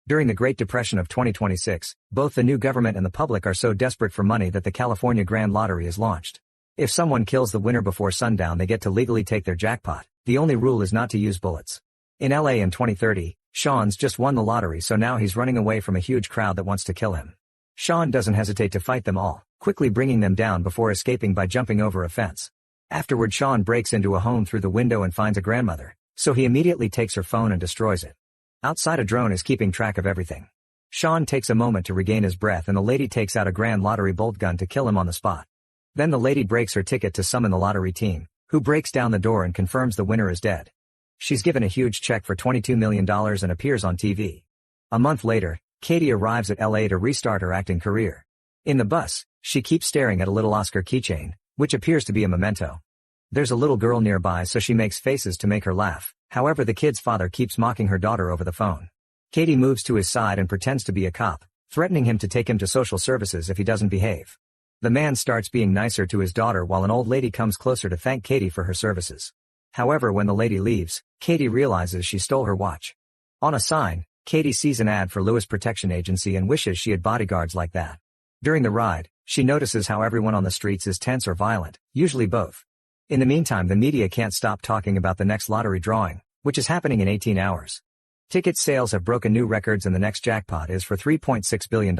During the Great Depression of 2026, both the new government and the public are so desperate for money that the California Grand Lottery is launched. If someone kills the winner before sundown, they get to legally take their jackpot. The only rule is not to use bullets. In LA in 2030, Sean's just won the lottery, so now he's running away from a huge crowd that wants to kill him. Sean doesn't hesitate to fight them all, quickly bringing them down before escaping by jumping over a fence. Afterward, Sean breaks into a home through the window and finds a grandmother, so he immediately takes her phone and destroys it. Outside, a drone is keeping track of everything. Sean takes a moment to regain his breath, and the lady takes out a Grand Lottery bolt gun to kill him on the spot. Then the lady breaks her ticket to summon the lottery team, who breaks down the door and confirms the winner is dead. She's given a huge check for $22 million and appears on TV. A month later, Katie arrives at LA to restart her acting career. In the bus, she keeps staring at a little Oscar keychain, which appears to be a memento. There's a little girl nearby, so she makes faces to make her laugh. However, the kid's father keeps mocking her daughter over the phone. Katie moves to his side and pretends to be a cop, threatening him to take him to social services if he doesn't behave. The man starts being nicer to his daughter while an old lady comes closer to thank Katie for her services. However, when the lady leaves, Katie realizes she stole her watch. On a sign, Katie sees an ad for Lewis Protection Agency and wishes she had bodyguards like that. During the ride, she notices how everyone on the streets is tense or violent, usually both. In the meantime, the media can't stop talking about the next lottery drawing, which is happening in 18 hours. Ticket sales have broken new records, and the next jackpot is for $3.6 billion.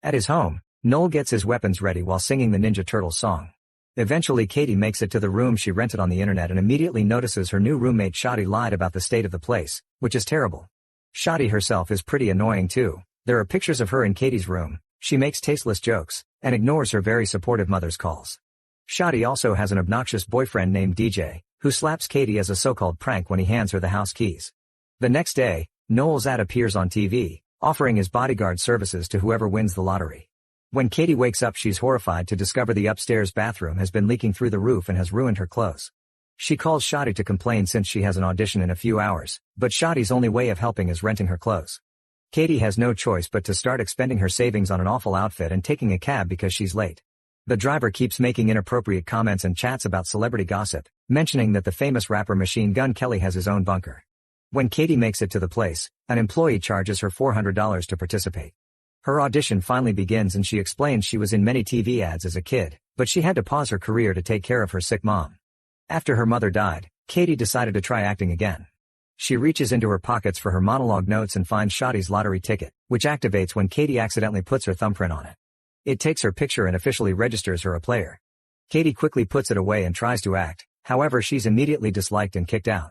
At his home, Noel gets his weapons ready while singing the Ninja Turtles song. Eventually, Katie makes it to the room she rented on the internet and immediately notices her new roommate Shadi lied about the state of the place, which is terrible. Shadi herself is pretty annoying too. There are pictures of her in Katie's room. She makes tasteless jokes and ignores her very supportive mother's calls. Shadi also has an obnoxious boyfriend named DJ, who slaps Katie as a so-called prank when he hands her the house keys. The next day, Noel's ad appears on TV, offering his bodyguard services to whoever wins the lottery. When Katie wakes up, she's horrified to discover the upstairs bathroom has been leaking through the roof and has ruined her clothes. She calls Shadi to complain since she has an audition in a few hours, but Shadi's only way of helping is renting her clothes. Katie has no choice but to start expending her savings on an awful outfit and taking a cab because she's late. The driver keeps making inappropriate comments and chats about celebrity gossip, mentioning that the famous rapper Machine Gun Kelly has his own bunker. When Katie makes it to the place, an employee charges her $400 to participate. Her audition finally begins and she explains she was in many TV ads as a kid, but she had to pause her career to take care of her sick mom. After her mother died, Katie decided to try acting again. She reaches into her pockets for her monologue notes and finds Shadi's lottery ticket, which activates when Katie accidentally puts her thumbprint on it. It takes her picture and officially registers her a player. Katie quickly puts it away and tries to act, however she's immediately disliked and kicked out.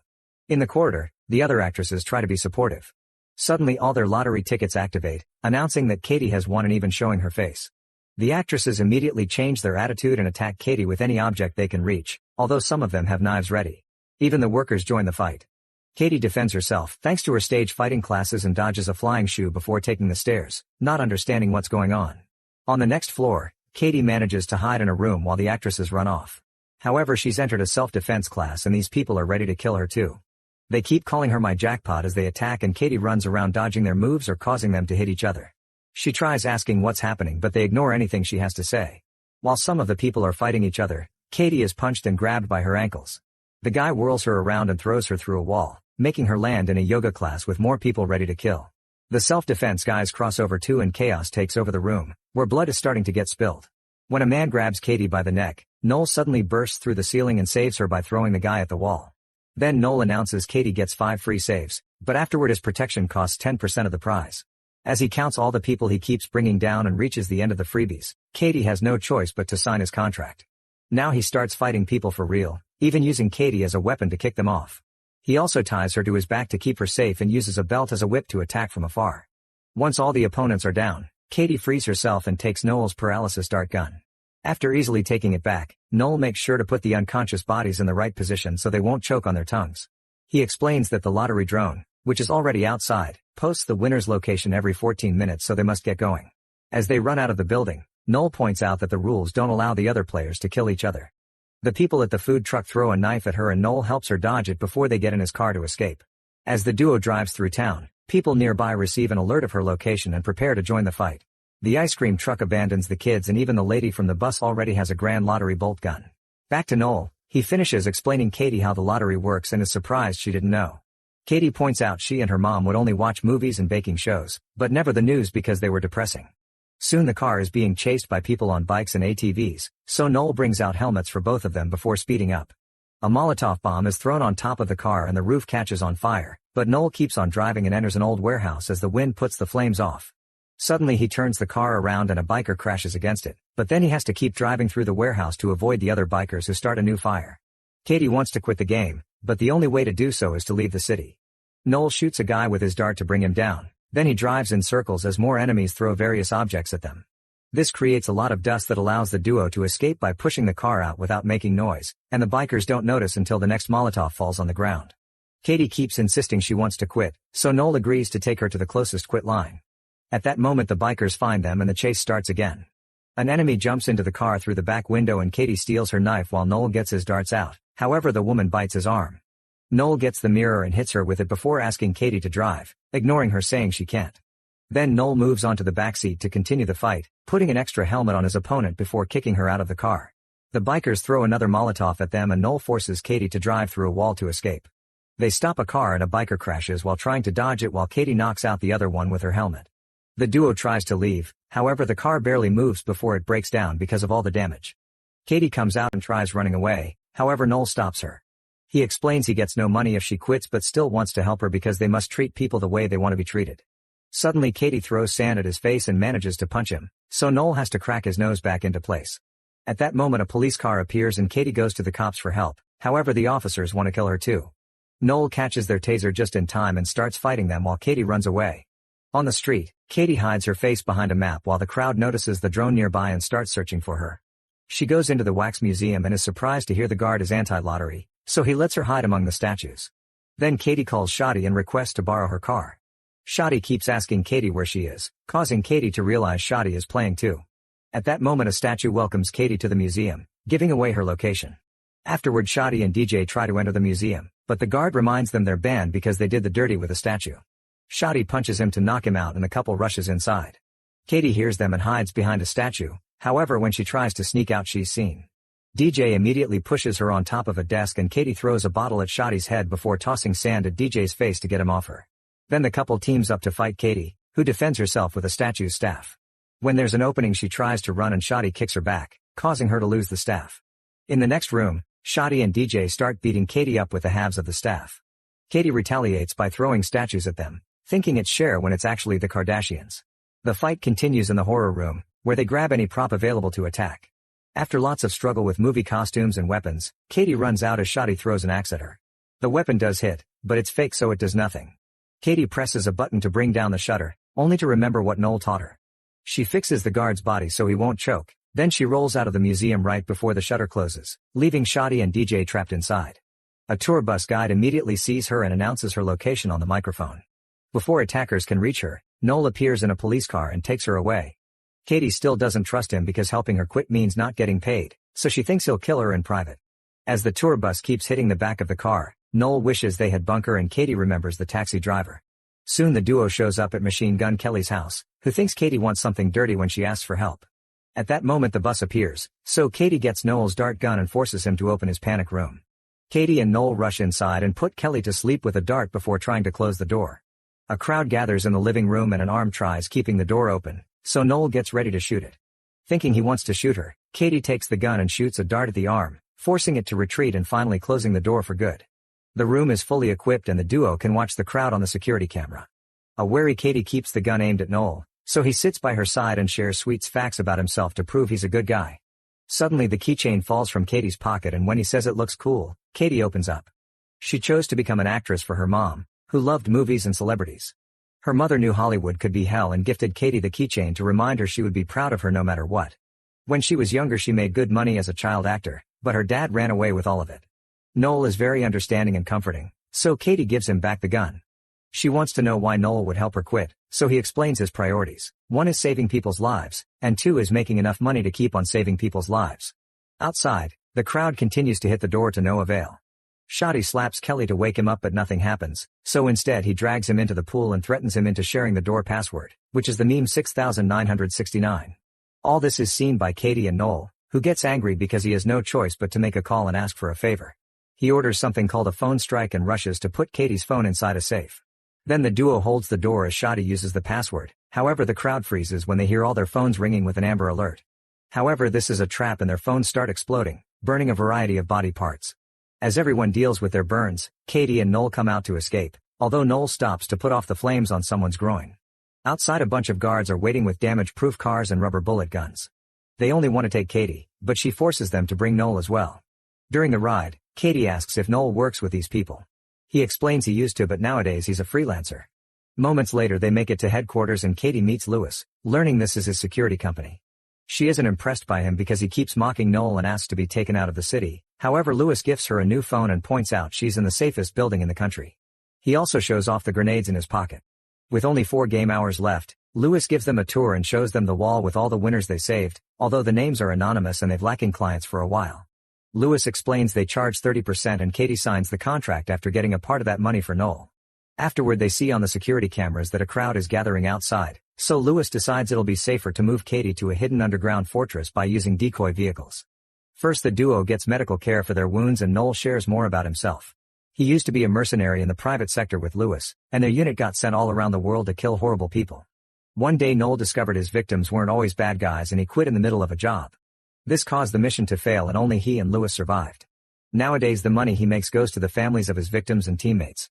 In the corridor, the other actresses try to be supportive. Suddenly all their lottery tickets activate, announcing that Katie has won and even showing her face. The actresses immediately change their attitude and attack Katie with any object they can reach, although some of them have knives ready. Even the workers join the fight. Katie defends herself thanks to her stage fighting classes and dodges a flying shoe before taking the stairs, not understanding what's going on. On the next floor, Katie manages to hide in a room while the actresses run off. However, she's entered a self-defense class and these people are ready to kill her too. They keep calling her my jackpot as they attack, and Katie runs around dodging their moves or causing them to hit each other. She tries asking what's happening, but they ignore anything she has to say. While some of the people are fighting each other, Katie is punched and grabbed by her ankles. The guy whirls her around and throws her through a wall, making her land in a yoga class with more people ready to kill. The self-defense guys cross over too and chaos takes over the room, where blood is starting to get spilled. When a man grabs Katie by the neck, Noel suddenly bursts through the ceiling and saves her by throwing the guy at the wall. Then Noel announces Katie gets 5 free saves, but afterward his protection costs 10% of the prize. As he counts all the people he keeps bringing down and reaches the end of the freebies, Katie has no choice but to sign his contract. Now he starts fighting people for real, even using Katie as a weapon to kick them off. He also ties her to his back to keep her safe and uses a belt as a whip to attack from afar. Once all the opponents are down, Katie frees herself and takes Noel's paralysis dart gun. After easily taking it back, Noel makes sure to put the unconscious bodies in the right position so they won't choke on their tongues. He explains that the lottery drone, which is already outside, posts the winner's location every 14 minutes, so they must get going. As they run out of the building, Noel points out that the rules don't allow the other players to kill each other. The people at the food truck throw a knife at her and Noel helps her dodge it before they get in his car to escape. As the duo drives through town, people nearby receive an alert of her location and prepare to join the fight. The ice cream truck abandons the kids and even the lady from the bus already has a Grand Lottery bolt gun. Back to Noel, he finishes explaining Katie how the lottery works and is surprised she didn't know. Katie points out she and her mom would only watch movies and baking shows, but never the news because they were depressing. Soon the car is being chased by people on bikes and ATVs, so Noel brings out helmets for both of them before speeding up. A Molotov bomb is thrown on top of the car and the roof catches on fire, but Noel keeps on driving and enters an old warehouse as the wind puts the flames off. Suddenly he turns the car around and a biker crashes against it, but then he has to keep driving through the warehouse to avoid the other bikers who start a new fire. Katie wants to quit the game, but the only way to do so is to leave the city. Noel shoots a guy with his dart to bring him down, then he drives in circles as more enemies throw various objects at them. This creates a lot of dust that allows the duo to escape by pushing the car out without making noise, and the bikers don't notice until the next Molotov falls on the ground. Katie keeps insisting she wants to quit, so Noel agrees to take her to the closest quit line. At that moment the bikers find them and the chase starts again. An enemy jumps into the car through the back window and Katie steals her knife while Noel gets his darts out, however the woman bites his arm. Noel gets the mirror and hits her with it before asking Katie to drive, ignoring her saying she can't. Then Noel moves onto the backseat to continue the fight, putting an extra helmet on his opponent before kicking her out of the car. The bikers throw another Molotov at them and Noel forces Katie to drive through a wall to escape. They stop a car and a biker crashes while trying to dodge it while Katie knocks out the other one with her helmet. The duo tries to leave, however the car barely moves before it breaks down because of all the damage. Katie comes out and tries running away, however Noel stops her. He explains he gets no money if she quits but still wants to help her because they must treat people the way they want to be treated. Suddenly Katie throws sand at his face and manages to punch him, so Noel has to crack his nose back into place. At that moment a police car appears and Katie goes to the cops for help, however the officers want to kill her too. Noel catches their taser just in time and starts fighting them while Katie runs away. On the street, Katie hides her face behind a map while the crowd notices the drone nearby and starts searching for her. She goes into the wax museum and is surprised to hear the guard is anti-lottery, so he lets her hide among the statues. Then Katie calls Shadi and requests to borrow her car. Shadi keeps asking Katie where she is, causing Katie to realize Shadi is playing too. At that moment a statue welcomes Katie to the museum, giving away her location. Afterward Shadi and DJ try to enter the museum, but the guard reminds them they're banned because they did the dirty with the statue. Shadi punches him to knock him out and the couple rushes inside. Katie hears them and hides behind a statue, however when she tries to sneak out she's seen. DJ immediately pushes her on top of a desk and Katie throws a bottle at Shadi's head before tossing sand at DJ's face to get him off her. Then the couple teams up to fight Katie, who defends herself with a statue's staff. When there's an opening she tries to run and Shadi kicks her back, causing her to lose the staff. In the next room, Shadi and DJ start beating Katie up with the halves of the staff. Katie retaliates by throwing statues at them, thinking it's Cher when it's actually the Kardashians. The fight continues in the horror room, where they grab any prop available to attack. After lots of struggle with movie costumes and weapons, Katie runs out as Shadi throws an axe at her. The weapon does hit, but it's fake so it does nothing. Katie presses a button to bring down the shutter, only to remember what Noel taught her. She fixes the guard's body so he won't choke, then she rolls out of the museum right before the shutter closes, leaving Shadi and DJ trapped inside. A tour bus guide immediately sees her and announces her location on the microphone. Before attackers can reach her, Noel appears in a police car and takes her away. Katie still doesn't trust him because helping her quit means not getting paid, so she thinks he'll kill her in private. As the tour bus keeps hitting the back of the car, Noel wishes they had bunker and Katie remembers the taxi driver. Soon the duo shows up at Machine Gun Kelly's house, who thinks Katie wants something dirty when she asks for help. At that moment the bus appears, so Katie gets Noel's dart gun and forces him to open his panic room. Katie and Noel rush inside and put Kelly to sleep with a dart before trying to close the door. A crowd gathers in the living room and an arm tries keeping the door open, so Noel gets ready to shoot it. Thinking he wants to shoot her, Katie takes the gun and shoots a dart at the arm, forcing it to retreat and finally closing the door for good. The room is fully equipped and the duo can watch the crowd on the security camera. A wary Katie keeps the gun aimed at Noel, so he sits by her side and shares sweet facts about himself to prove he's a good guy. Suddenly the keychain falls from Katie's pocket and when he says it looks cool, Katie opens up. She chose to become an actress for her mom, who loved movies and celebrities. Her mother knew Hollywood could be hell and gifted Katie the keychain to remind her she would be proud of her no matter what. When she was younger she made good money as a child actor, but her dad ran away with all of it. Noel is very understanding and comforting, so Katie gives him back the gun. She wants to know why Noel would help her quit, so he explains his priorities. 1 is saving people's lives, and 2 is making enough money to keep on saving people's lives. Outside, the crowd continues to hit the door to no avail. Shadi slaps Kelly to wake him up but nothing happens, so instead he drags him into the pool and threatens him into sharing the door password, which is the meme 6969. All this is seen by Katie and Noel, who gets angry because he has no choice but to make a call and ask for a favor. He orders something called a phone strike and rushes to put Katie's phone inside a safe. Then the duo holds the door as Shadi uses the password. However, the crowd freezes when they hear all their phones ringing with an Amber Alert. However, this is a trap and their phones start exploding, burning a variety of body parts. As everyone deals with their burns, Katie and Noel come out to escape, although Noel stops to put off the flames on someone's groin. Outside, a bunch of guards are waiting with damage-proof cars and rubber bullet guns. They only want to take Katie, but she forces them to bring Noel as well. During the ride, Katie asks if Noel works with these people. He explains he used to, but nowadays he's a freelancer. Moments later, they make it to headquarters and Katie meets Lewis, learning this is his security company. She isn't impressed by him because he keeps mocking Noel and asks to be taken out of the city. However, Lewis gifts her a new phone and points out she's in the safest building in the country. He also shows off the grenades in his pocket. With only 4 game hours left, Lewis gives them a tour and shows them the wall with all the winners they saved, although the names are anonymous and they've lacking clients for a while. Lewis explains they charge 30% and Katie signs the contract after getting a part of that money for Noel. Afterward, they see on the security cameras that a crowd is gathering outside, so Lewis decides it'll be safer to move Katie to a hidden underground fortress by using decoy vehicles. First, the duo gets medical care for their wounds and Noel shares more about himself. He used to be a mercenary in the private sector with Lewis, and their unit got sent all around the world to kill horrible people. One day Noel discovered his victims weren't always bad guys and he quit in the middle of a job. This caused the mission to fail and only he and Lewis survived. Nowadays the money he makes goes to the families of his victims and teammates.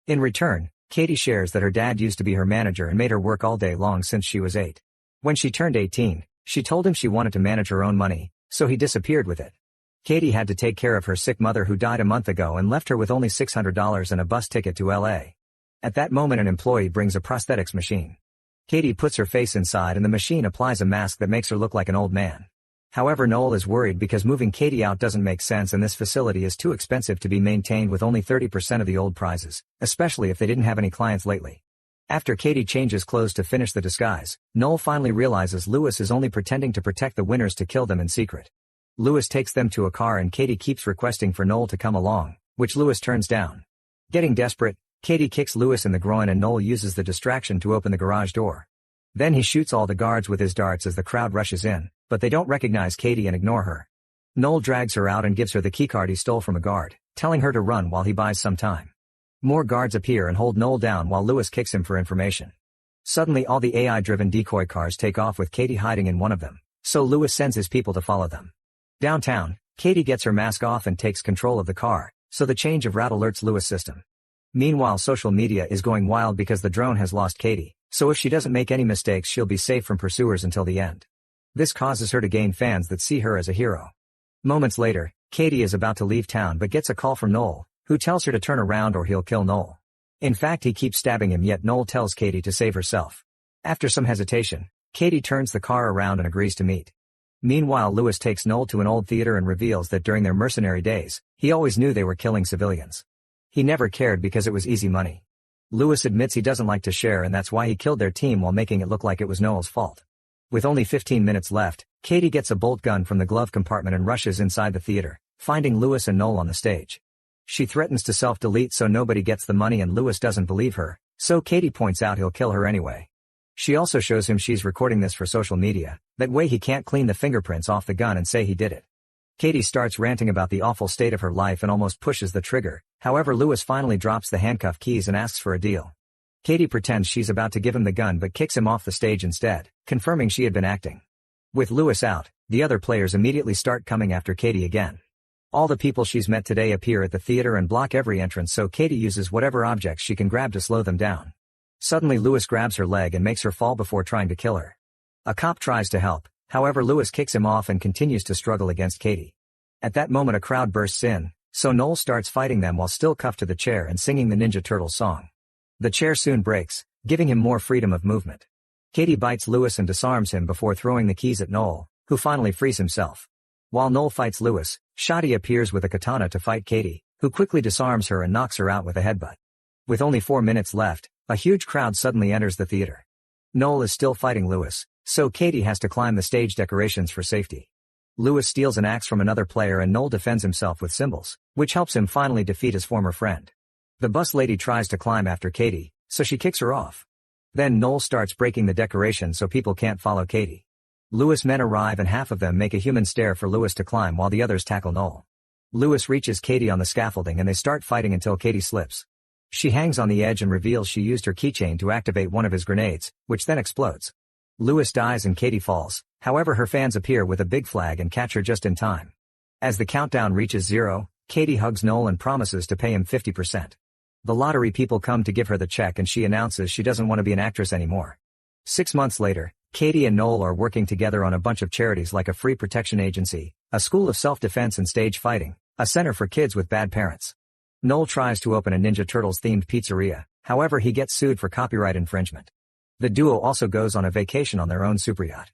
In return, Katie shares that her dad used to be her manager and made her work all day long since she was 8. When she turned 18, she told him she wanted to manage her own money, so he disappeared with it. Katie had to take care of her sick mother who died a month ago and left her with only $600 and a bus ticket to LA. At that moment, an employee brings a prosthetics machine. Katie puts her face inside and the machine applies a mask that makes her look like an old man. However, Noel is worried because moving Katie out doesn't make sense and this facility is too expensive to be maintained with only 30% of the old prizes, especially if they didn't have any clients lately. After Katie changes clothes to finish the disguise, Noel finally realizes Lewis is only pretending to protect the winners to kill them in secret. Lewis takes them to a car and Katie keeps requesting for Noel to come along, which Lewis turns down. Getting desperate, Katie kicks Lewis in the groin and Noel uses the distraction to open the garage door. Then he shoots all the guards with his darts as the crowd rushes in, but they don't recognize Katie and ignore her. Noel drags her out and gives her the keycard he stole from a guard, telling her to run while he buys some time. More guards appear and hold Noel down while Lewis kicks him for information. Suddenly all the AI-driven decoy cars take off with Katie hiding in one of them, so Lewis sends his people to follow them. Downtown, Katie gets her mask off and takes control of the car, so the change of route alerts Lewis' system. Meanwhile, social media is going wild because the drone has lost Katie, so if she doesn't make any mistakes she'll be safe from pursuers until the end. This causes her to gain fans that see her as a hero. Moments later, Katie is about to leave town but gets a call from Noel, who tells her to turn around or he'll kill Noel. In fact, he keeps stabbing him, yet Noel tells Katie to save herself. After some hesitation, Katie turns the car around and agrees to meet. Meanwhile, Lewis takes Noel to an old theater and reveals that during their mercenary days, he always knew they were killing civilians. He never cared because it was easy money. Lewis admits he doesn't like to share and that's why he killed their team while making it look like it was Noel's fault. With only 15 minutes left, Katie gets a bolt gun from the glove compartment and rushes inside the theater, finding Lewis and Noel on the stage. She threatens to self-delete so nobody gets the money and Lewis doesn't believe her, so Katie points out he'll kill her anyway. She also shows him she's recording this for social media, that way he can't clean the fingerprints off the gun and say he did it. Katie starts ranting about the awful state of her life and almost pushes the trigger, however Lewis finally drops the handcuff keys and asks for a deal. Katie pretends she's about to give him the gun but kicks him off the stage instead, confirming she had been acting. With Lewis out, the other players immediately start coming after Katie again. All the people she's met today appear at the theater and block every entrance, so Katie uses whatever objects she can grab to slow them down. Suddenly Lewis grabs her leg and makes her fall before trying to kill her. A cop tries to help, however Lewis kicks him off and continues to struggle against Katie. At that moment a crowd bursts in, so Noel starts fighting them while still cuffed to the chair and singing the Ninja Turtles song. The chair soon breaks, giving him more freedom of movement. Katie bites Lewis and disarms him before throwing the keys at Noel, who finally frees himself. While Noel fights Lewis, Shadi appears with a katana to fight Katie, who quickly disarms her and knocks her out with a headbutt. With only 4 minutes left, a huge crowd suddenly enters the theater. Noel is still fighting Lewis, so Katie has to climb the stage decorations for safety. Lewis steals an axe from another player and Noel defends himself with cymbals, which helps him finally defeat his former friend. The bus lady tries to climb after Katie, so she kicks her off. Then Noel starts breaking the decoration so people can't follow Katie. Lewis' men arrive and half of them make a human stair for Lewis to climb while the others tackle Noel. Lewis reaches Katie on the scaffolding and they start fighting until Katie slips. She hangs on the edge and reveals she used her keychain to activate one of his grenades, which then explodes. Lewis dies and Katie falls, however her fans appear with a big flag and catch her just in time. As the countdown reaches 0, Katie hugs Noel and promises to pay him 50%. The lottery people come to give her the check and she announces she doesn't want to be an actress anymore. 6 months later, Katie and Noel are working together on a bunch of charities like a free protection agency, a school of self-defense and stage fighting, a center for kids with bad parents. Noel tries to open a Ninja Turtles-themed pizzeria, however he gets sued for copyright infringement. The duo also goes on a vacation on their own super yacht.